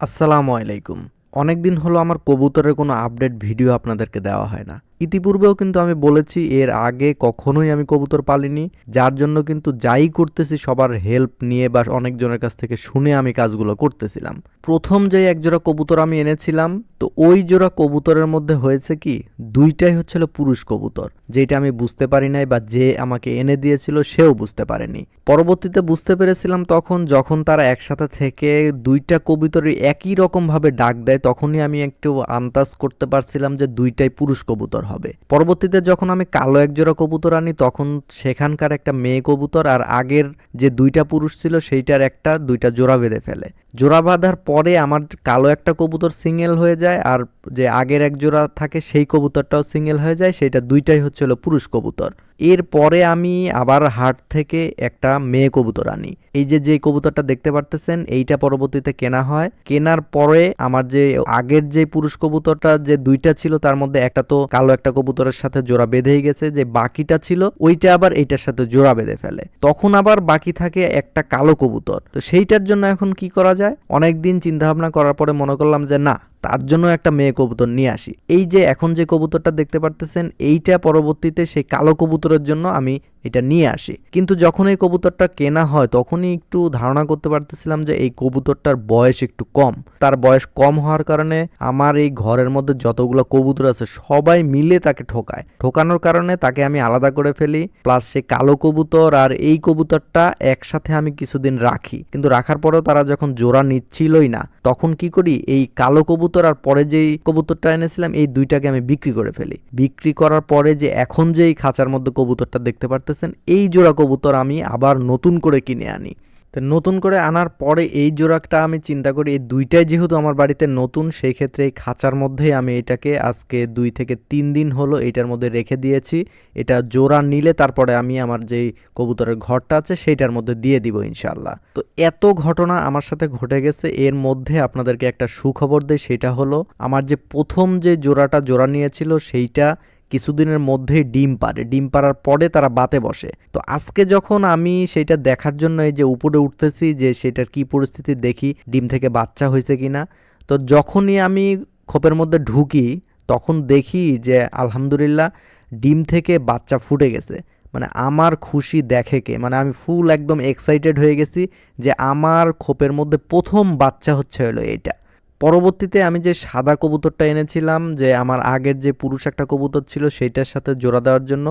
আসসালামু আলাইকুম। অনেকদিন হলো আমার কবুতরের কোনো আপডেট ভিডিও আপনাদেরকে দেওয়া হয় না। ইতিপূর্বেও কিন্তু আমি বলেছি এর আগে কখনোই আমি কবুতর পালিনি। যার জন্য কিন্তু যাই করতেছি সবার হেল্প নিয়ে বা অনেকজনের কাছ থেকে শুনে আমি কাজগুলো করতেছিলাম। প্রথম যে একজোড়া কবুতর আমি এনেছিলাম, তো ওই জোড়া কবুতরের মধ্যে হয়েছে কি ২টাই হচ্ছিল পুরুষ কবুতর, যেটা আমি বুঝতে পারি নাই বা যে আমাকে এনে দিয়েছিল সেও বুঝতে পারেনি। পরবর্তীতে বুঝতে পেরেছিলাম তখন যখন তারা একসাথে থেকে ২টা কবুতরই একই রকমভাবে ডাক দেয়, তখনই আমি একটু আন্দাজ করতে পারছিলাম যে ২টাই পুরুষ কবুতর হবে। পরবর্তীতে যখন আমি কালো একজোড়া কবুতর আনি তখন সেখানকার একটা মেয়ে কবুতর আর আগের যে ২টা পুরুষ ছিল সেইটার একটা ২টা জোড়া বেঁধে ফেলে। জোড়া বাঁধার পরে আমার কালো একটা কবুতর সিঙ্গেল হয়ে যায় আর যে আগের এক জোড়া থাকে সেই কবুতরটাও সিঙ্গেল হয়ে যায়, সেটা ২টাই হচ্ছিল পুরুষ কবুতর। এরপরে আমি আবার হাট থেকে একটা মেয়ে কবুতর আনি। এই যে কবুতরটা দেখতে পারতেছেন এইটা পরবর্তীতে কেনা হয়। কেনার পরে আমার যে আগের যে পুরুষ কবুতরটা যে ২টা ছিল তার মধ্যে একটা তো কালো একটা কবুতরের সাথে জোড়া বেঁধেই গেছে, যে বাকিটা ছিল ওইটা আবার এইটার সাথে জোড়া বেঁধে ফেলে। তখন আবার বাকি থাকে একটা কালো কবুতর। তো সেইটার জন্য এখন কি করা যায়, অনেকদিন চিন্তা ভাবনা করার পরে মনে করলাম যে না, তার জন্য একটা মেয়ে কবুতর নিয়ে আসি। এই যে এখন যে কবুতরটা দেখতে পারতেছেন এইটা পরবর্তীতে সেই কালো কবুতরের জন্য আমি এটা নিয়ে আসি। কিন্তু যখন এই কবুতরটা কেনা হয় তখনই একটু ধারণা করতে পারতেছিলাম যে এই কবুতরটার বয়স একটু কম। তার বয়স কম হওয়ার কারণে আমার এই ঘরের মধ্যে যতগুলো কবুতর আছে সবাই মিলে তাকে ঠোকায়। ঠোকানোর কারণে তাকে আমি আলাদা করে ফেলি, প্লাস সেই কালো কবুতর আর এই কবুতরটা একসাথে আমি কিছুদিন রাখি। কিন্তু রাখার পরেও তারা যখন জোড়া নিচ্ছিলই না, তখন কি করি, এই কালো কবুতর আর পরে যেই কবুতরটা এনেছিলাম এই ২টাকে আমি বিক্রি করে ফেলি। বিক্রি করার পরে যে এখন যেই খাঁচার মধ্যে কবুতরটা দেখতে পারতেছেন এই জোড়া কবুতর আমি আবার নতুন করে কিনে আনি। তো নতুন করে আনার পরে এই জোড়াটা আমি চিন্তা করি এই ২টাই যেহেতু আমার বাড়িতে নতুন, সেই ক্ষেত্রে এই খাঁচার মধ্যেই আমি এটাকে আজকে ২ থেকে ৩ দিন হলো এইটার মধ্যে রেখে দিয়েছি। এটা জোড়া নিলে তারপরে আমি আমার যেই কবুতরের ঘরটা আছে সেইটার মধ্যে দিয়ে দিব ইনশাল্লাহ। তো এত ঘটনা আমার সাথে ঘটে গেছে, এর মধ্যে আপনাদেরকে একটা সুখবর দেই, সেটা হলো আমার যে প্রথম যে জোড়া নিয়েছিল সেইটা কিছুদিনের মধ্যেই ডিম পারে। ডিম পাড়ার পরে তারা বাতে বসে। তো আজকে যখন আমি সেইটা দেখার জন্য এই যে উপরে উঠতেছি যে সেটার কি পরিস্থিতি দেখি, ডিম থেকে বাচ্চা হয়েছে কিনা, তো যখনই আমি খোপের মধ্যে ঢুকি তখন দেখি যে আলহামদুলিল্লাহ ডিম থেকে বাচ্চা ফুটে গেছে। মানে আমার খুশি দেখে কে, মানে আমি ফুল একদম এক্সাইটেড হয়ে গেছি যে আমার খোপের মধ্যে প্রথম বাচ্চা হলো এইটা। পরবর্তীতে আমি যে সাদা কবুতরটা এনেছিলাম, যে আমার আগের যে পুরুষ একটা কবুতর ছিল সেইটার সাথে জোড়া দেওয়ার জন্য,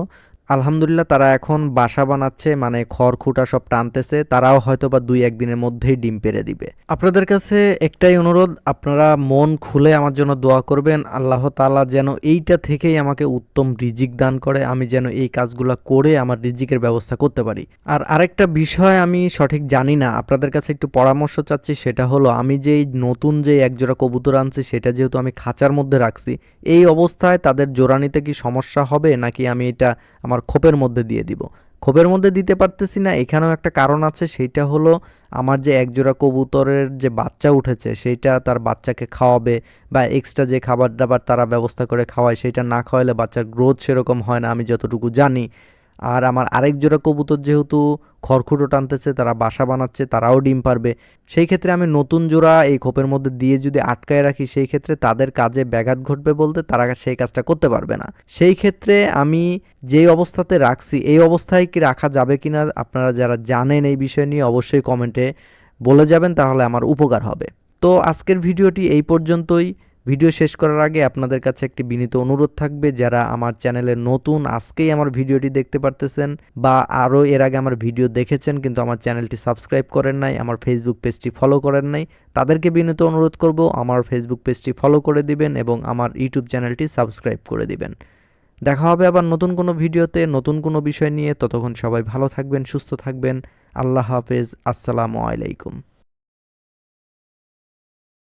আলহামদুলিল্লাহ তারা এখন বাসা বানাচ্ছে, মানে খড়খুঁটা সব টানতেছে। তারাও হয়তো বা ২-১ দিনের মধ্যেই ডিম পেড়ে দিবে। আপনাদের কাছে একটাই অনুরোধ, আপনারা মন খুলে আমার জন্য দোয়া করবেন। আল্লাহ তাআলা যেন এইটা থেকেই আমাকে উত্তম রিজিক দান করে, আমি যেন এই কাজগুলো করে আমার রিজিকের ব্যবস্থা করতে পারি। আর আরেকটা বিষয় আমি সঠিক জানি না, আপনাদের কাছে একটু পরামর্শ চাচ্ছি। সেটা হলো আমি যেই নতুন যে একজোড়া কবুতর আনছি সেটা যেহেতু আমি খাঁচার মধ্যে রাখছি, এই অবস্থায় তাদের জোড়া নিতে কি সমস্যা হবে, নাকি আমি এটা আমার খোপের মধ্যে দিয়ে দিব? খোপের মধ্যে দিতে পারতেছি না, এখানেও একটা কারণ আছে। সেইটা হলো আমার যে একজোড়া কবুতরের যে বাচ্চা উঠেছে সেইটা তার বাচ্চাকে খাওয়াবে বা এক্সট্রা যে খাবার দাবার তারা ব্যবস্থা করে খাওয়ায়, সেইটা না খাওয়ালে বাচ্চার গ্রোথ সেরকম হয় না আমি যতটুকু জানি। আর আমার আরেক জোড়া কবুতর যেহেতু খড়খুঁটো টানতেছে, তারা বাসা বানাচ্ছে, তারাও ডিম পারবে। সেই ক্ষেত্রে আমি নতুন জোড়া এই খোপের মধ্যে দিয়ে যদি আটকায় রাখি, সেই ক্ষেত্রে তাদের কাজে ব্যাঘাত ঘটবে, বলতে তারা সেই কাজটা করতে পারবে না। সেই ক্ষেত্রে আমি যেই অবস্থাতে রাখছি এই অবস্থায় কি রাখা যাবে কিনা, আপনারা যারা জানেন এই বিষয় নিয়ে অবশ্যই কমেন্টে বলে যাবেন, তাহলে আমার উপকার হবে। তো আজকের ভিডিওটি এই পর্যন্তই। ভিডিও শেষ করার আগে আপনাদের কাছে একটি বিনীত অনুরোধ থাকবে, যারা আমার চ্যানেলে নতুন আজকেই আমার ভিডিওটি দেখতে পারতেছেন বা আরও এর আগে আমার ভিডিও দেখেছেন কিন্তু আমার চ্যানেলটি সাবস্ক্রাইব করেন নাই, আমার ফেসবুক পেজটি ফলো করেন নাই, তাদেরকে বিনীত অনুরোধ করব আমার ফেসবুক পেজটি ফলো করে দিবেন এবং আমার ইউটিউব চ্যানেলটি সাবস্ক্রাইব করে দিবেন। দেখা হবে আবার নতুন কোনো ভিডিওতে নতুন কোনো বিষয় নিয়ে। ততক্ষণ সবাই ভালো থাকবেন, সুস্থ থাকবেন। আল্লাহ হাফেজ। আসসালামু আলাইকুম।